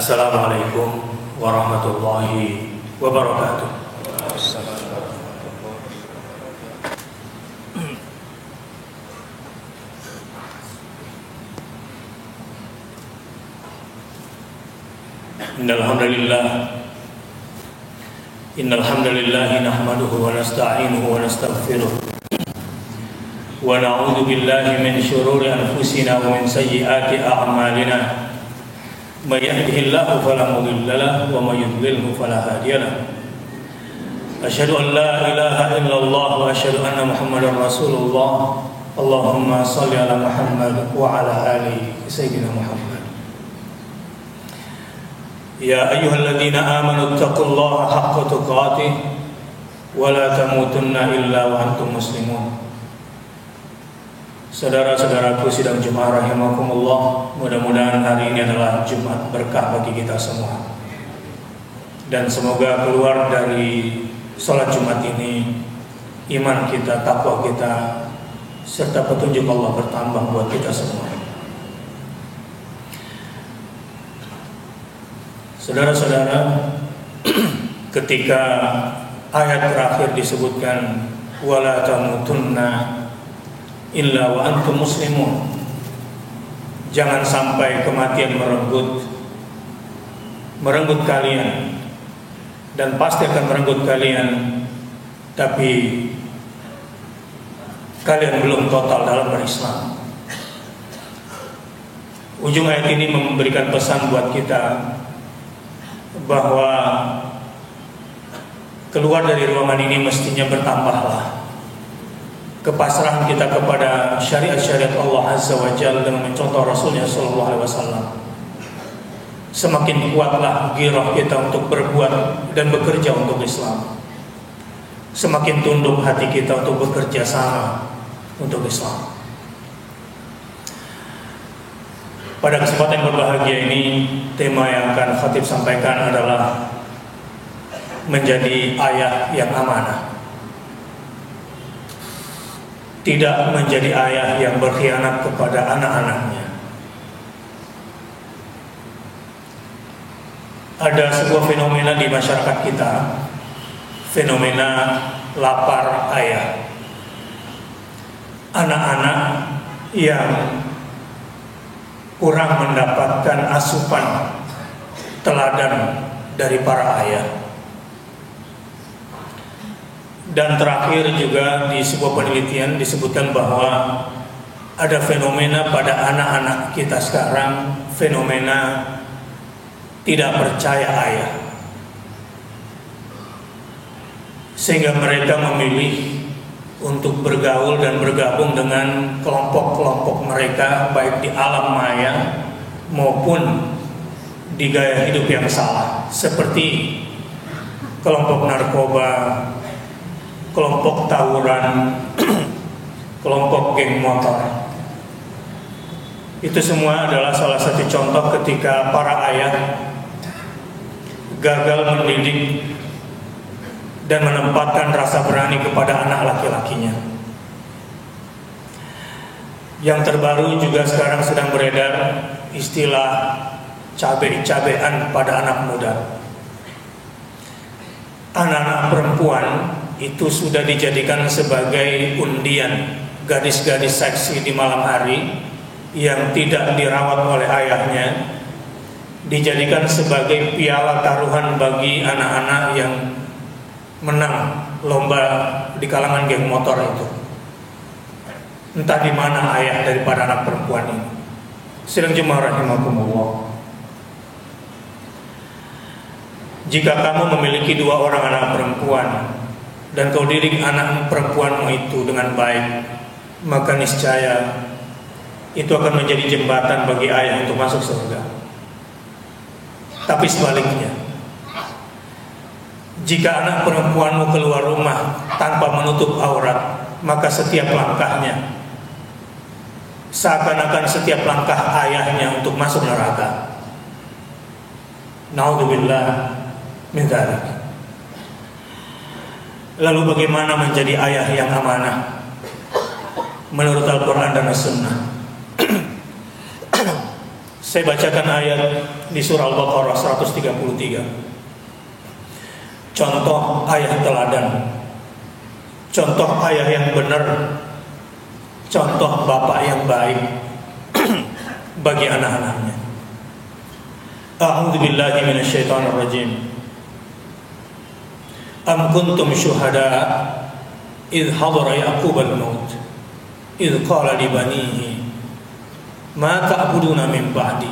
Assalamualaikum warahmatullahi wabarakatuh. Innal hamdalillah nahmaduhu wa nasta'inuhu wa nastaghfiruh wa na'udzu billahi min shururi anfusina wa min sayyiati a'malina. May yahdihillahu fala mudilla lahu wa may yudlilhu fala hadiya lahu. Asyhadu an la ilaha illallah wa asyhadu anna Muhammadar Rasulullah. Allahumma shalli ala Muhammad wa ala ali sayyidina Muhammad. Ya ayyuhalladzina amanu taqullaha haqqa tuqatih wa la tamutunna illa wa antum muslimun. Saudara-saudaraku sidang Jumat rahimakumullah, mudah-mudahan hari ini adalah Jumat berkah bagi kita semua. Dan semoga keluar dari sholat Jumat ini iman kita, takwa kita, serta petunjuk Allah bertambah buat kita semua. Saudara-saudara, ketika ayat terakhir disebutkan wala tamutunna illa wa antum muslimun, jangan sampai kematian merenggut kalian, dan pasti akan merenggut kalian, tapi kalian belum total dalam berislam. Ujung ayat ini memberikan pesan buat kita bahwa keluar dari ruangan ini mestinya bertambahlah kepasrahan kita kepada syariat-syariat Allah Azza wa Jalla dengan mencontoh Rasulnya Sallallahu Alaihi Wasallam. Semakin kuatlah gairah kita untuk berbuat dan bekerja untuk Islam. Semakin tunduk hati kita untuk bekerja sama untuk Islam. Pada kesempatan yang berbahagia ini, tema yang akan khatib sampaikan adalah menjadi ayah yang amanah. Tidak menjadi ayah yang berkhianat kepada anak-anaknya. Ada sebuah fenomena di masyarakat kita, fenomena lapar ayah. Anak-anak yang kurang mendapatkan asupan teladan dari para ayah. Dan terakhir juga di sebuah penelitian disebutkan bahwa ada fenomena pada anak-anak kita sekarang, fenomena tidak percaya ayah, sehingga mereka memilih untuk bergaul dan bergabung dengan kelompok-kelompok mereka, baik di alam maya maupun di gaya hidup yang salah, seperti kelompok narkoba, kelompok tawuran, kelompok geng motor. Itu semua adalah salah satu contoh ketika para ayah gagal mendidik dan menempatkan rasa berani kepada anak laki-lakinya. Yang terbaru juga sekarang sedang beredar istilah cabe-cabean pada anak muda. Anak-anak perempuan itu sudah dijadikan sebagai undian, gadis-gadis seksi di malam hari yang tidak dirawat oleh ayahnya, dijadikan sebagai piala taruhan bagi anak-anak yang menang lomba di kalangan geng motor itu. Entah di mana ayah daripada anak perempuan ini. Sidang Jumat rahimakumullah. Jika kamu memiliki 2 orang anak perempuan dan kau didik anak perempuanmu itu dengan baik, maka niscaya itu akan menjadi jembatan bagi ayah untuk masuk surga. Tapi sebaliknya, jika anak perempuanmu keluar rumah tanpa menutup aurat, maka setiap langkahnya seakan-akan setiap langkah ayahnya untuk masuk neraka. Naudzubillah min dzalik. Lalu bagaimana menjadi ayah yang amanah menurut Al-Quran dan As-Sunnah? Saya bacakan ayat di surah Al-Baqarah 133. Contoh ayat teladan, contoh ayah yang benar, contoh bapak yang baik bagi anak-anaknya. A'udzu billahi minasyaitonir rajim. Am kuntum syuhada idh hadara Ya'qub al-maut idh qala li banihi ma ta'buduna min ba'di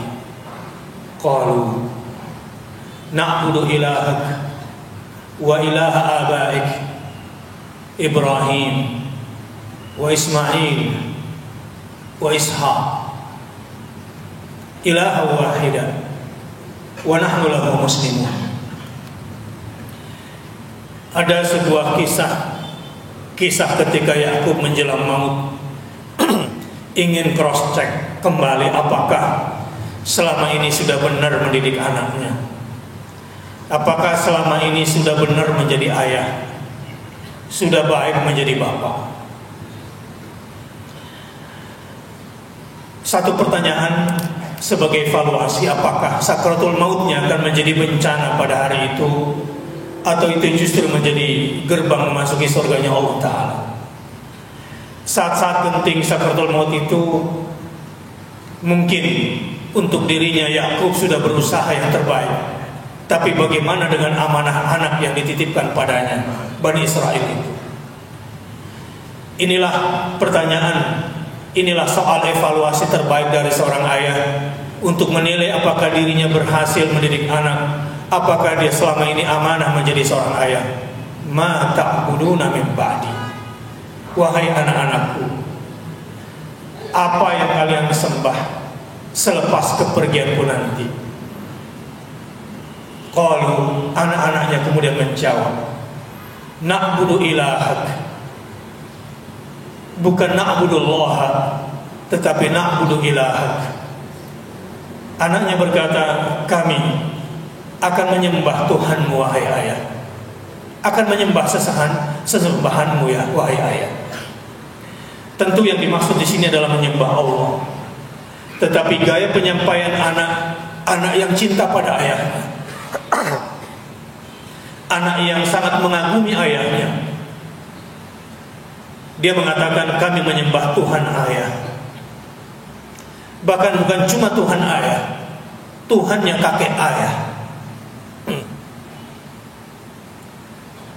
qalu na'budu ilahak wa ilaha abaik Ibrahim wa Ismail wa Ishaq ilaha wahida wa nahnu lahu muslimun. Ada sebuah kisah ketika Yakub menjelang maut ingin cross check kembali apakah selama ini sudah benar mendidik anaknya, apakah selama ini sudah benar menjadi ayah, sudah baik menjadi bapak. Satu pertanyaan sebagai evaluasi, apakah sakratul mautnya akan menjadi bencana pada hari itu, atau itu justru menjadi gerbang memasuki surganya Allah Ta'ala. Saat-saat penting sakratul maut itu mungkin untuk dirinya Yakub sudah berusaha yang terbaik, tapi bagaimana dengan amanah anak yang dititipkan padanya, Bani Israel itu? Inilah pertanyaan, inilah soal evaluasi terbaik dari seorang ayah untuk menilai apakah dirinya berhasil mendidik anak, apakah dia selama ini amanah menjadi seorang ayah. Ma ta'buduna min ba'di, wahai anak-anakku, apa yang kalian sembah selepas kepergianku nanti? Qalu, anak-anaknya kemudian menjawab, na'budu ilahak, bukan na'budullah, tetapi na'budu ilahak. Anaknya berkata, kami akan menyembah Tuhanmu wahai ayah, akan menyembah sesembahanmu ya wahai ayah. Tentu yang dimaksud di sini adalah menyembah Allah, tetapi gaya penyampaian anak yang cinta pada ayahnya, anak yang sangat mengagumi ayahnya. Dia mengatakan kami menyembah Tuhan ayah. Bahkan bukan cuma Tuhan ayah, Tuhannya kakek ayah,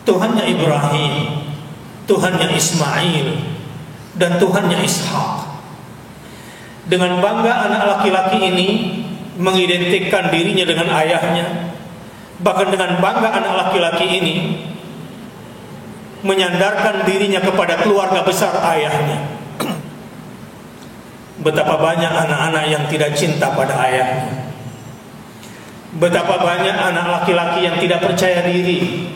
Tuhannya Ibrahim, Tuhannya Ismail, dan Tuhannya Ishaq. Dengan bangga anak laki-laki ini mengidentikan dirinya dengan ayahnya. Bahkan dengan bangga anak laki-laki ini menyandarkan dirinya kepada keluarga besar ayahnya. Betapa banyak anak-anak yang tidak cinta pada ayahnya. Betapa banyak anak laki-laki yang tidak percaya diri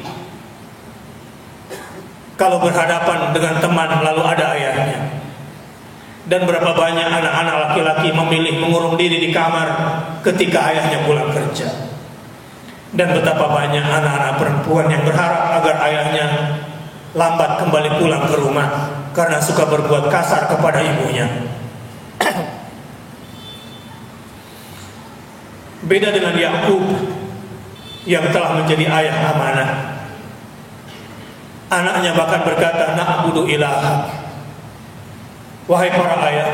kalau berhadapan dengan teman lalu ada ayahnya. Dan berapa banyak anak-anak laki-laki memilih mengurung diri di kamar ketika ayahnya pulang kerja. Dan betapa banyak anak-anak perempuan yang berharap agar ayahnya lambat kembali pulang ke rumah karena suka berbuat kasar kepada ibunya. Beda dengan Yakub yang telah menjadi ayah amanah. Anaknya bahkan berkata, na'budu ilahak, wahai para ayah,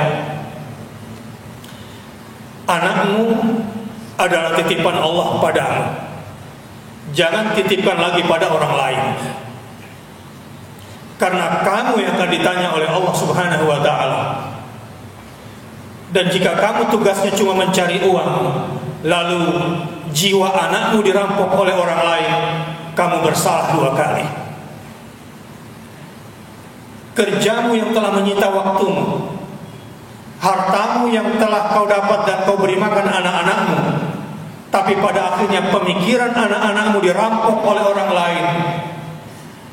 anakmu adalah titipan Allah padamu. Jangan titipkan lagi pada orang lain, karena kamu yang akan ditanya oleh Allah Subhanahu wa ta'ala. Dan jika kamu tugasnya cuma mencari uang, lalu jiwa anakmu dirampok oleh orang lain, kamu bersalah dua kali. Kerjamu yang telah menyita waktumu, hartamu yang telah kau dapat dan kau beri makan anak-anakmu, tapi pada akhirnya pemikiran anak-anakmu dirampok oleh orang lain,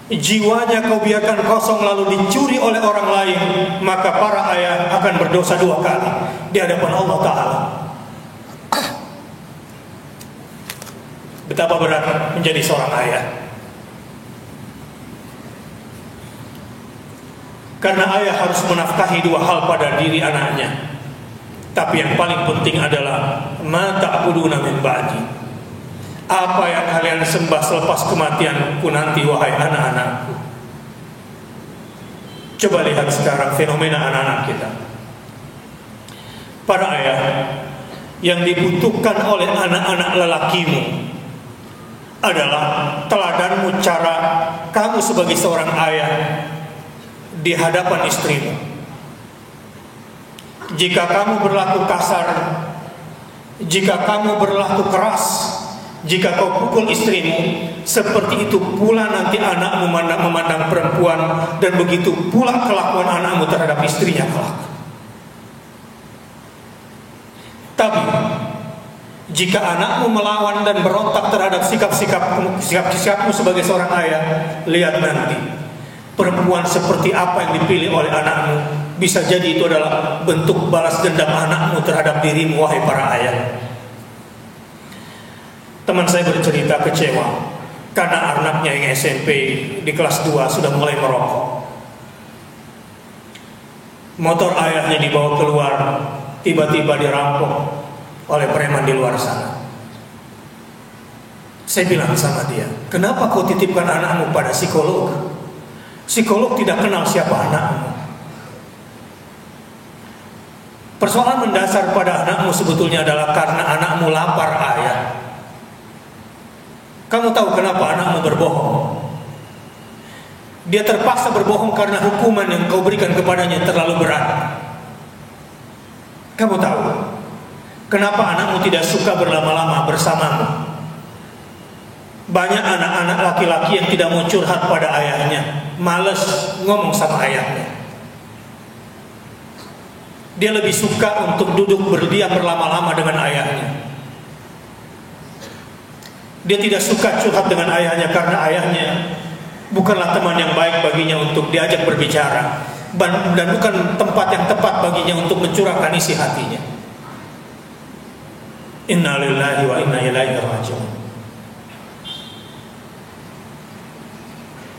jiwanya kau biarkan kosong lalu dicuri oleh orang lain, maka para ayah akan berdosa dua kali di hadapan Allah Ta'ala. Betapa berat menjadi seorang ayah, karena ayah harus menafkahi dua hal pada diri anaknya. Tapi yang paling penting adalah ma ta'buduna min ba'di. Apa yang kalian sembah selepas kematianku nanti, wahai anak-anakku. Coba lihat sekarang fenomena anak-anak kita. Para ayah, yang dibutuhkan oleh anak-anak lelakimu adalah teladanmu, cara kamu sebagai seorang ayah di hadapan istrimu. Jika kamu berlaku kasar, jika kamu berlaku keras, jika kau pukul istrimu, seperti itu pula nanti anakmu memandang perempuan, dan begitu pula kelakuan anakmu terhadap istrinya kelak. Tapi jika anakmu melawan dan berontak terhadap sikap-sikapmu sebagai seorang ayah, lihat nanti perempuan seperti apa yang dipilih oleh anakmu. Bisa jadi itu adalah bentuk balas dendam anakmu terhadap dirimu, wahai para ayah. Teman saya bercerita kecewa karena anaknya yang SMP di kelas 2 sudah mulai merokok. Motor ayahnya dibawa keluar, tiba-tiba dirampok oleh preman di luar sana. Saya bilang sama dia, kenapa kau titipkan anakmu pada psikolog? Psikolog tidak kenal siapa anakmu. Persoalan mendasar pada anakmu sebetulnya adalah karena anakmu lapar ayah. Kamu tahu kenapa anakmu berbohong? Dia terpaksa berbohong karena hukuman yang kau berikan kepadanya terlalu berat. Kamu tahu kenapa anakmu tidak suka berlama-lama bersamamu? Banyak anak-anak laki-laki yang tidak mau curhat pada ayahnya, malas ngomong sama ayahnya. Dia lebih suka untuk duduk berdiam berlama-lama dengan ayahnya. Dia tidak suka curhat dengan ayahnya karena ayahnya bukanlah teman yang baik baginya untuk diajak berbicara, dan bukan tempat yang tepat baginya untuk mencurahkan isi hatinya. Inna lillahi wa inna ilaihi raji'un.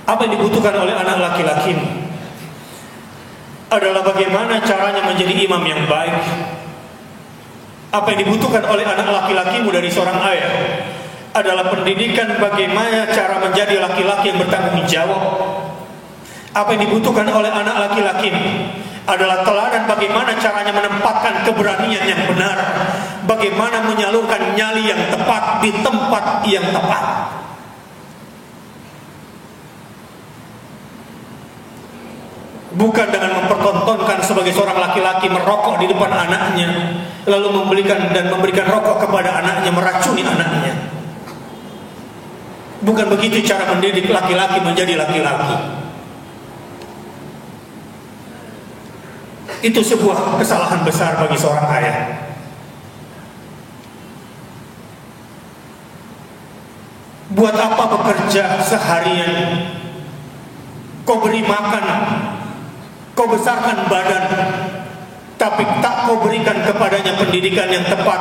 Apa yang dibutuhkan oleh anak laki-lakimu adalah bagaimana caranya menjadi imam yang baik. Apa yang dibutuhkan oleh anak laki-lakimu dari seorang ayah adalah pendidikan bagaimana cara menjadi laki-laki yang bertanggung jawab. Apa yang dibutuhkan oleh anak laki-lakimu adalah teladan bagaimana caranya menempatkan keberanian yang benar, bagaimana menyalurkan nyali yang tepat di tempat yang tepat. Bukan dengan mempertontonkan sebagai seorang laki-laki merokok di depan anaknya, lalu memberikan rokok kepada anaknya, meracuni anaknya. Bukan begitu cara mendidik laki-laki menjadi laki-laki. Itu sebuah kesalahan besar bagi seorang ayah. Buat apa bekerja seharian, kau beri makan, kau besarkan badan, tapi tak kau berikan kepadanya pendidikan yang tepat,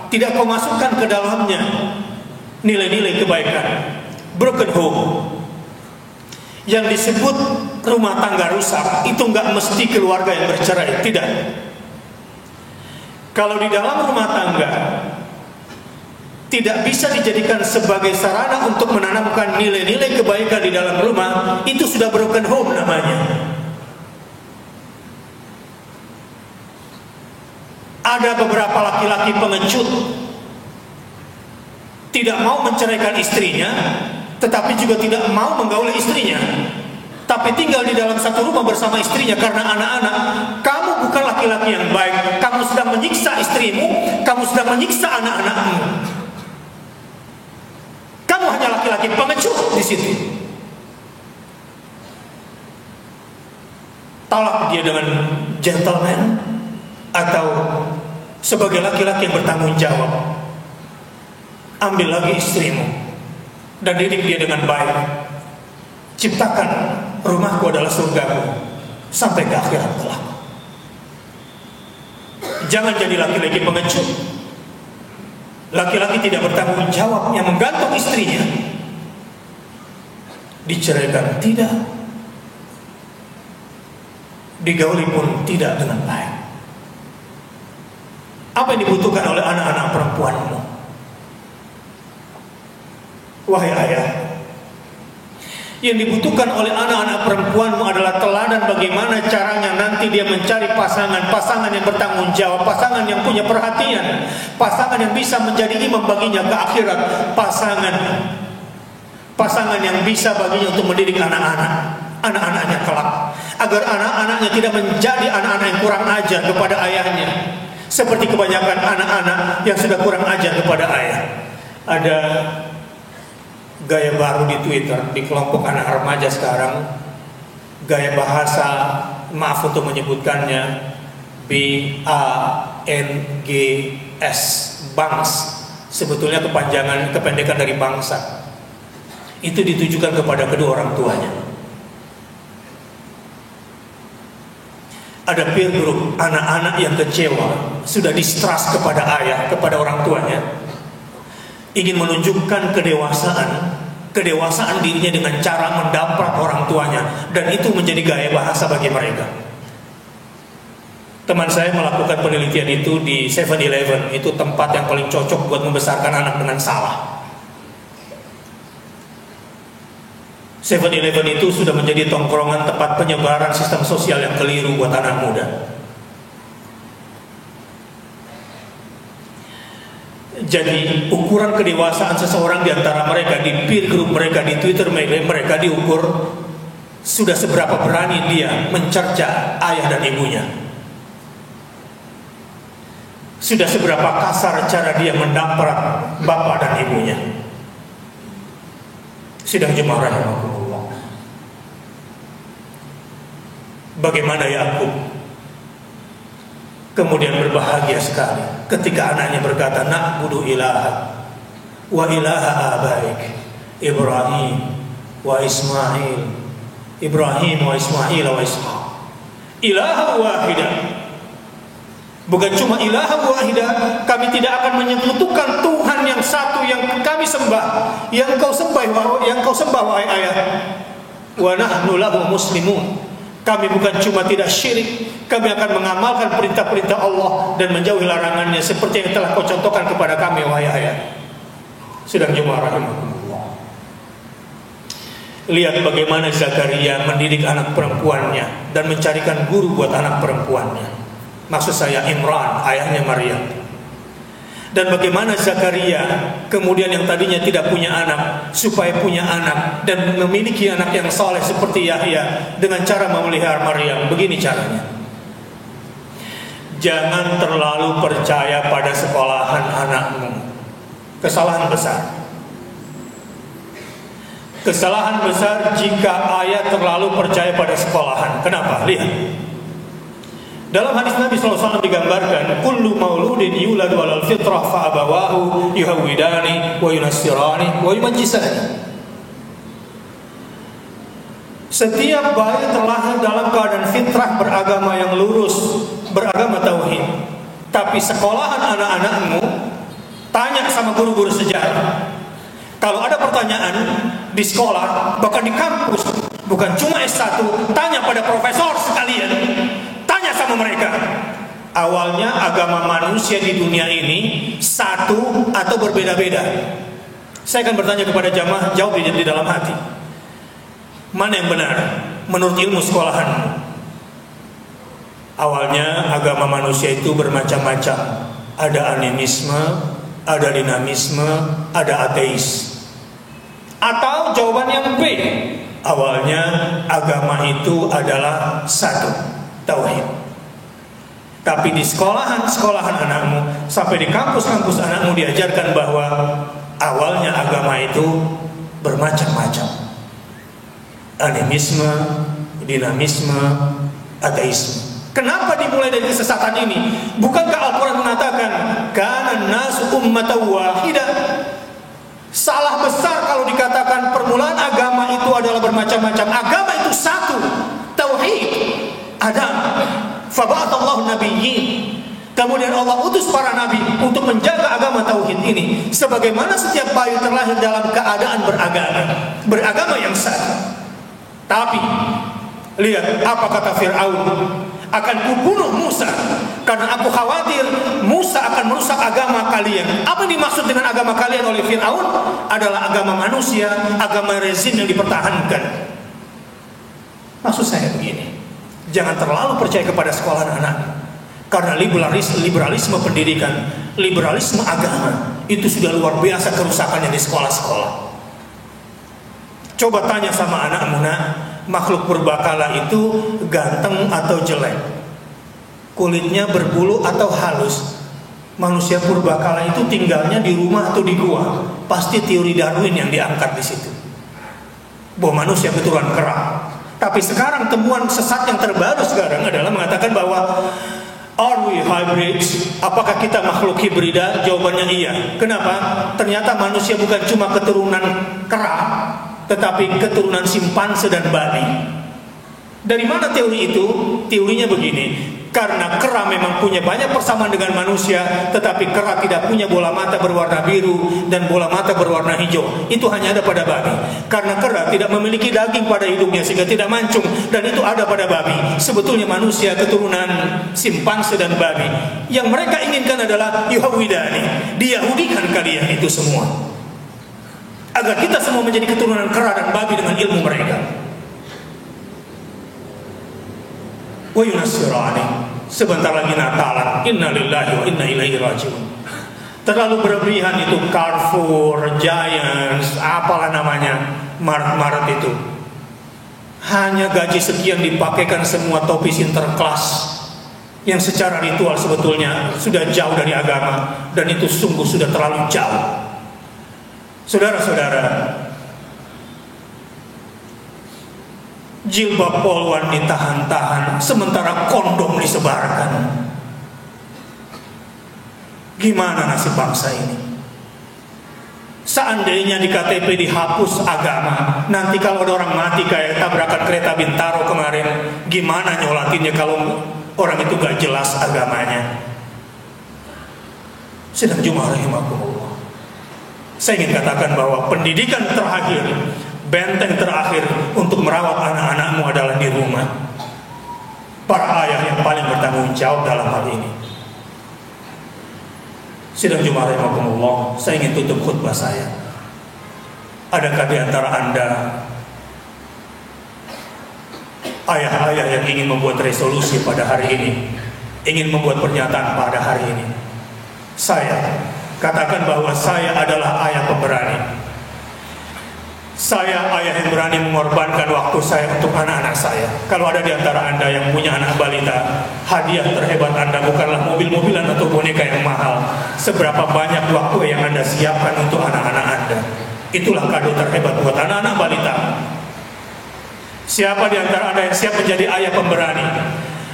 tidak kau masukkan ke dalamnya nilai-nilai kebaikan. Broken home, yang disebut rumah tangga rusak, itu nggak mesti keluarga yang bercerai, tidak. Kalau di dalam rumah tangga tidak bisa dijadikan sebagai sarana untuk menanamkan nilai-nilai kebaikan di dalam rumah, itu sudah broken home namanya. Ada beberapa laki-laki pengecut, tidak mau menceraikan istrinya, tetapi juga tidak mau menggauli istrinya, tapi tinggal di dalam satu rumah bersama istrinya karena anak-anak. Kamu bukan laki-laki yang baik, kamu sedang menyiksa istrimu, kamu sedang menyiksa anak-anakmu. Kamu hanya laki-laki pengecut di situ. Talak dia dengan gentleman, atau sebagai laki-laki yang bertanggung jawab. Ambil lagi istrimu dan didik dia dengan baik. Ciptakan rumahku adalah surgaku sampai ke akhirat kelak. Jangan jadi laki-laki pengecut, laki-laki tidak bertanggung jawab yang menggantung istrinya. Diceraikan tidak, digauli pun tidak dengan baik. Apa yang dibutuhkan oleh anak-anak perempuanmu? Wahai ayah, yang dibutuhkan oleh anak-anak perempuanmu adalah teladan bagaimana caranya nanti dia mencari pasangan yang bertanggung jawab, pasangan yang punya perhatian, pasangan yang bisa menjadi imam baginya ke akhirat, pasangan yang bisa baginya untuk mendidik anak-anaknya kelak, agar anak-anaknya tidak menjadi anak-anak yang kurang ajar kepada ayahnya, seperti kebanyakan anak-anak yang sudah kurang ajar kepada ayah. Ada gaya baru di Twitter, di kelompok anak remaja sekarang, gaya bahasa, maaf untuk menyebutkannya, BANGS, bangs, sebetulnya kependekan dari bangsa. Itu ditujukan kepada kedua orang tuanya. Ada peer group anak-anak yang kecewa, sudah distrust kepada ayah, kepada orang tuanya, ingin menunjukkan kedewasaan dirinya dengan cara mendamprat orang tuanya, dan itu menjadi gaya bahasa bagi mereka. Teman saya melakukan penelitian itu di 7-Eleven, itu tempat yang paling cocok buat membesarkan anak dengan salah. 7-Eleven itu sudah menjadi tongkrongan tempat penyebaran sistem sosial yang keliru buat anak muda. Jadi ukuran kedewasaan seseorang di antara mereka, di peer group mereka, di Twitter mereka diukur sudah seberapa berani dia mencerca ayah dan ibunya, sudah seberapa kasar cara dia mendamprat bapak dan ibunya. Sidang jemaah rahimakumullah, bagaimana Yakub kemudian berbahagia sekali ketika anaknya berkata, na'budu ilaha wa ilaha abaik Ibrahim wa Ismail wa Ishaq, ilaha wahidah. Bukan cuma ilaha wahidah, kami tidak akan menyekutukan Tuhan yang satu yang kami sembah, yang kau sembah wahai ayah. Wa nahnu lahu muslimun. Kami bukan cuma tidak syirik, kami akan mengamalkan perintah-perintah Allah dan menjauhi larangannya seperti yang telah kau contohkan kepada kami wahai ayah. Sedang jemaah rahimakumullah, lihat bagaimana Zakaria mendidik anak perempuannya dan mencarikan guru buat anak perempuannya. Maksud saya Imran, ayahnya Maryam. Dan bagaimana Zakaria kemudian yang tadinya tidak punya anak, supaya punya anak dan memiliki anak yang saleh seperti Yahya dengan cara memelihara Maryam. Begini caranya. Jangan terlalu percaya pada sekolahan anakmu. Kesalahan besar. Kesalahan besar jika ayah terlalu percaya pada sekolahan. Kenapa? Lihat. Dalam hadis Nabi SAW digambarkan, kullu mauludin yuladu alal fitrah fa abawahu yuhawwidani wa yunassirani wa yumajjisani. Setiap bayi terlahir dalam keadaan fitrah beragama yang lurus, beragama tauhid. Tapi sekolahan anak-anakmu, tanya sama guru-guru sejarah. Kalau ada pertanyaan di sekolah, bahkan di kampus, bukan cuma S1, tanya pada profesor sekalian. Tanya sama mereka, awalnya agama manusia di dunia ini satu atau berbeda-beda? Saya akan bertanya kepada jamaah, jawab di dalam hati. Mana yang benar menurut ilmu sekolahan? Awalnya agama manusia itu bermacam-macam. Ada animisme, ada dinamisme, ada ateis. Atau jawaban yang B, awalnya agama itu adalah satu, tauhid. Tapi di sekolahan anakmu, sampai di kampus-kampus anakmu diajarkan bahwa awalnya agama itu bermacam-macam. Animisme, dinamisme, ateisme. Kenapa dimulai dari kesesatan ini? Bukankah Al-Quran mengatakan kana nasu ummatan wahidah? Salah besar kalau dikatakan permulaan agama itu adalah bermacam-macam. Agama itu satu, tauhid. Adam, faba'atallahu nabiyyin. Kemudian Allah utus para nabi untuk menjaga agama tauhid ini. Sebagaimana setiap bayi terlahir dalam keadaan beragama yang satu. Tapi lihat apa kata Fir'aun. akan kubunuh Musa karena aku khawatir Musa akan merusak agama kalian. Apa yang dimaksud dengan agama kalian oleh Fir'aun adalah agama manusia, agama rezim yang dipertahankan. Maksud saya begini, jangan terlalu percaya kepada sekolah anak, karena liberalisme pendidikan, liberalisme agama itu sudah luar biasa kerusakannya di sekolah-sekolah. Coba tanya sama anakmu, nak, makhluk purbakala itu ganteng atau jelek? Kulitnya berbulu atau halus? Manusia purbakala itu tinggalnya di rumah atau di gua? Pasti teori Darwin yang diangkat di situ, bahwa manusia keturunan kera. Tapi sekarang temuan sesat yang terbaru sekarang adalah mengatakan bahwa are we hybrids? Apakah kita makhluk hibrida? Jawabannya iya. Kenapa? Ternyata manusia bukan cuma keturunan kera, tetapi keturunan simpanse dan babi. Dari mana teori itu? Teorinya begini, karena kera memang punya banyak persamaan dengan manusia, tetapi kera tidak punya bola mata berwarna biru dan bola mata berwarna hijau. Itu hanya ada pada babi. Karena kera tidak memiliki daging pada hidungnya sehingga tidak mancung, dan itu ada pada babi. Sebetulnya manusia keturunan simpanse dan babi. Yang mereka inginkan adalah yuhawidani, diyahudikan kalian itu semua, agar kita semua menjadi keturunan kera dan babi dengan ilmu mereka. Wa yunassirani, sebentar lagi Natalan, inna lillahi wa inna ilaihi rajiun. Terlalu berlebihan itu Carrefour, Giants, apalah namanya, Maret itu. Hanya gaji sekian dipakaikan semua topi sinterklas yang secara ritual sebetulnya sudah jauh dari agama, dan itu sungguh sudah terlalu jauh. Saudara-saudara, jilbab polwan ditahan-tahan sementara kondom disebarkan. Gimana nasib bangsa ini? Seandainya di KTP dihapus agama, nanti kalau ada orang mati kayak tabrakan kereta Bintaro kemarin, gimana nyolatinnya kalau orang itu gak jelas agamanya? Sedang Jumat rahimakumullah, saya ingin katakan bahwa pendidikan terakhir, benteng terakhir untuk merawat anak-anakmu adalah di rumah. Para ayah yang paling bertanggung jawab dalam hal ini. Sidang Jumat rahimakumullah, saya ingin tutup khutbah saya. Adakah di antara Anda ayah-ayah yang ingin membuat resolusi pada hari ini, ingin membuat pernyataan pada hari ini? Saya katakan bahwa saya adalah ayah pemberani. Saya ayah yang berani mengorbankan waktu saya untuk anak-anak saya. Kalau ada di antara Anda yang punya anak balita, hadiah terhebat Anda bukanlah mobil-mobilan atau boneka yang mahal. Seberapa banyak waktu yang Anda siapkan untuk anak-anak Anda. Itulah kado terhebat buat anak-anak balita. Siapa di antara Anda yang siap menjadi ayah pemberani?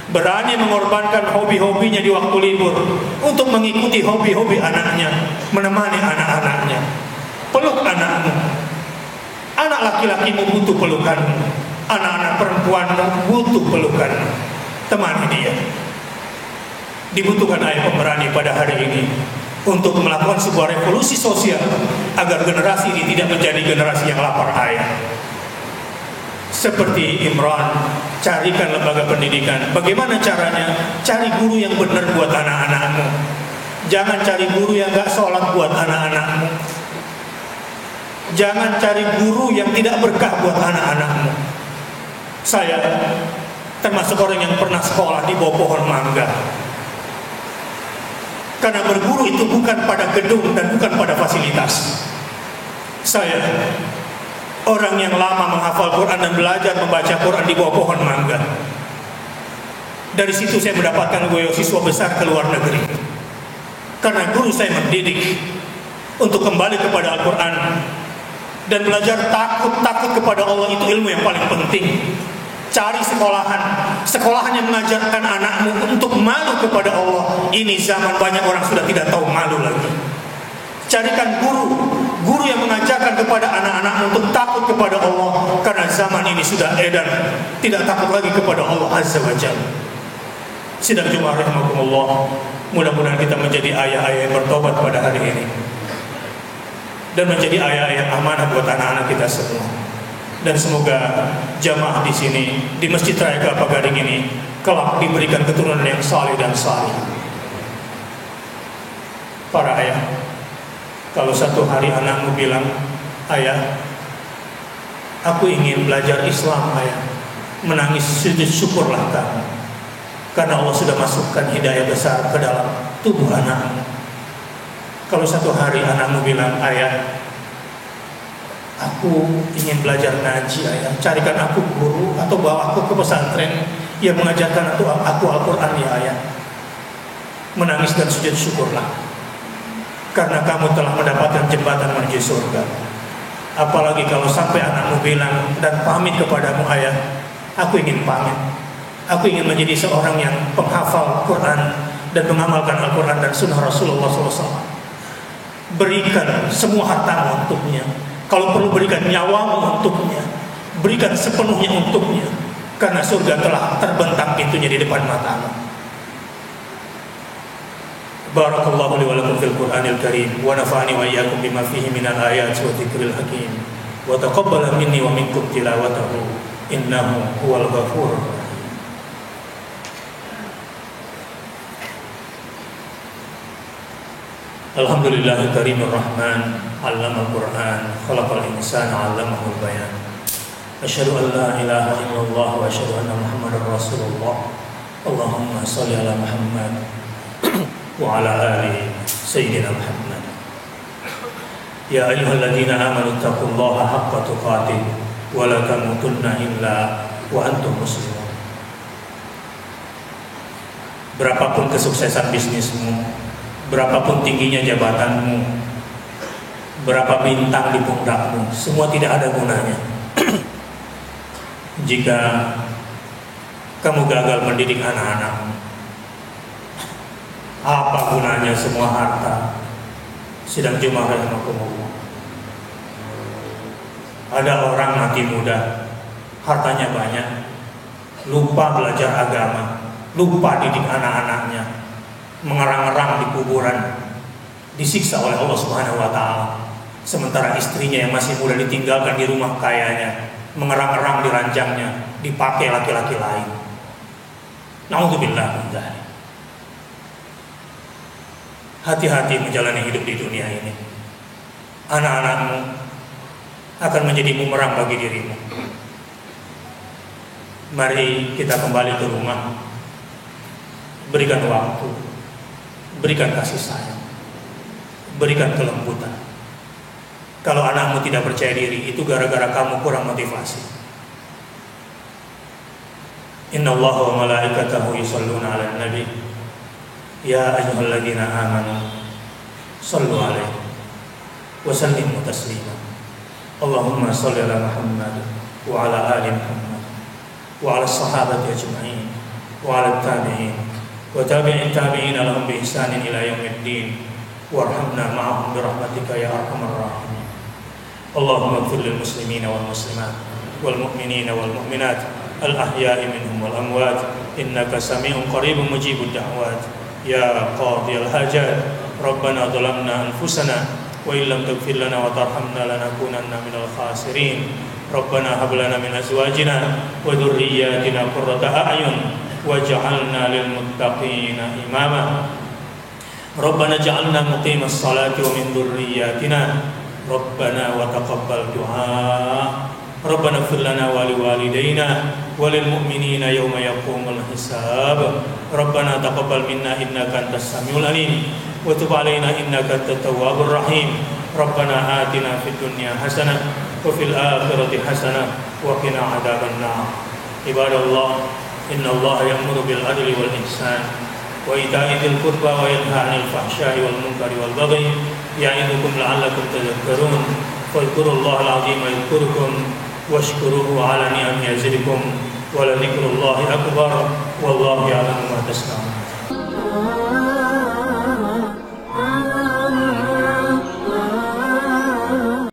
Berani mengorbankan hobi-hobinya di waktu libur untuk mengikuti hobi-hobi anaknya, menemani anak-anaknya. Peluk anakmu. Anak laki-lakimu butuh pelukan, anak-anak perempuanmu butuh pelukan. Temani dia. Dibutuhkan ayah pemberani pada hari ini untuk melakukan sebuah revolusi sosial agar generasi ini tidak menjadi generasi yang lapar ayah. Seperti Imran, carikan lembaga pendidikan. Bagaimana caranya? Cari guru yang benar buat anak-anakmu. Jangan cari guru yang gak sholat buat anak-anakmu. Jangan cari guru yang tidak berkah buat anak-anakmu. Saya termasuk orang yang pernah sekolah di bawah pohon mangga. Karena berguru itu bukan pada gedung dan bukan pada fasilitas. Saya orang yang lama menghafal Quran dan belajar membaca Quran di bawah pohon mangga. Dari situ saya mendapatkan beasiswa besar ke luar negeri. Karena guru saya mendidik untuk kembali kepada Al-Quran dan belajar takut kepada Allah. Itu ilmu yang paling penting. Cari sekolahan yang mengajarkan anakmu untuk malu kepada Allah. Ini zaman banyak orang sudah tidak tahu malu lagi. Carikan guru yang mengajarkan kepada anak-anakmu untuk takut kepada Allah, karena zaman ini sudah edan tidak takut lagi kepada Allah Azza wa Jalla. Sidang Jumat rahimakumullah, mudah-mudahan kita menjadi ayah-ayah yang bertobat pada hari ini dan menjadi ayah yang amanah buat anak-anak kita semua. Dan semoga jamaah di sini di Masjid Raya Kelapa Gading ini kelak diberikan keturunan yang saleh dan salih. Para ayah, kalau satu hari anakmu bilang, ayah, aku ingin belajar Islam ayah, menangis sujud syukurlah kamu, karena Allah sudah masukkan hidayah besar ke dalam tubuh anakmu. Kalau satu hari anakmu bilang, ayah, aku ingin belajar ngaji ayah, carikan aku guru atau bawa aku ke pesantren yang mengajarkan aku Al-Quran ya ayah, menangis dan sujud syukurlah, karena kamu telah mendapatkan jembatan menuju surga. Apalagi kalau sampai anakmu bilang dan pamit kepadamu, ayah, aku ingin pamit, aku ingin menjadi seorang yang penghafal Quran dan mengamalkan Al-Quran dan sunnah Rasulullah SAW. Berikan semua hartamu untuknya, kalau perlu berikan nyawamu untuknya, berikan sepenuhnya untuknya, karena surga telah terbentang pintunya di depan matamu. Barakallahu li wa lakum fil Qur'anil Karim wa nafa'ani wa iyyakum bima fihi minal ayati wa dzikril hakim wa taqabbala minni wa minkum tilawatahu innahu huwal ghafurur rahim. Alhamdulillahil karimir rahman 'allamal Qur'an khalaqal insana 'allamahul bayan. Asyhadu an la ilaha illallah wa asyhadu anna Muhammadar Rasulullah. Allahumma shalli ala Muhammad wa ala ali sayyidina Muhammad. Ya ayyuhalladzina amanu taqullaha haqqa tuqatih wa la tamutunna illa wa antum muslimun. Berapapun kesuksesan bisnismu, berapapun tingginya jabatanmu, berapa bintang di pundakmu, semua tidak ada gunanya jika kamu gagal mendidik anak-anakmu. Apa gunanya semua harta? Sidang Jumat rahimakumullah. Ada orang mati muda, hartanya banyak, lupa belajar agama, lupa didik anak-anaknya, mengerang-erang di kuburan, disiksa oleh Allah Subhanahu wa taala. Sementara istrinya yang masih muda ditinggalkan di rumah kayanya, mengerang-erang di ranjangnya, dipakai laki-laki lain. Na'udzubillah min dzalik. Hati-hati menjalani hidup di dunia ini. Anak-anakmu akan menjadi bumerang bagi dirimu. Mari kita kembali ke rumah, berikan waktu, berikan kasih sayang, berikan kelembutan. Kalau anakmu tidak percaya diri, itu gara-gara kamu kurang motivasi. Innallaha wa malaikatahu yusholluna 'alan nabi. Ya ayyuhalladzina amanu shallu 'alaihi wa sallimu taslima. Allahumma shalli ala Muhammad wa ala ali Muhammad wa ala sahabati ajma'in wa ala tabi'in wa tabi'in tabi'ina lahum bi ihsanin ila yaumiddin warhamna ma'ahum bi rahmatika ya arhamar rahimin. Allahumma ighfir lil muslimina wal muslimat wal mu'minina wal mu'minat al ahya'i minhum wal amwat innaka sami'un qaribun mujibud da'wat. Ya qadiyal hajat, Rabbana zalamna anfusana wa illam taghfir lana wa tarhamna lanakunanna minal khasirin. Rabbana hab lana min azwajina wa dhurriyyatina qurrata a'yun waj'alna lil muttaqina imama. Rabbana ja'alna muqimas salati wa min dhurriyyatina Rabbana wa taqabbal du'a. Rabbana ighfir lana wa liwalidayna wa lil mu'minina yawma yaqumul hisab. Rabbana taqabbal minna innaka antas samiul alim wa tub 'alaina innaka antat tawwabur rahim. Rabbana atina fid dunya hasanah wa fil akhirati hasanah wa qina adzaban nar. Ibadallah, innallaha ya'muru bil adli wal ihsan wa ita'i dzil qurba wa yanha 'anil fahsya'i wal munkari wal baghi ya'idukum la'allakum tadhakkarun. Fadhkurullahal 'azima yadhkurukum washkuruhu 'ala ni'amihi yazidukum wa la dzikrullahi akbar wallahu ya'lamu ma tasna'un.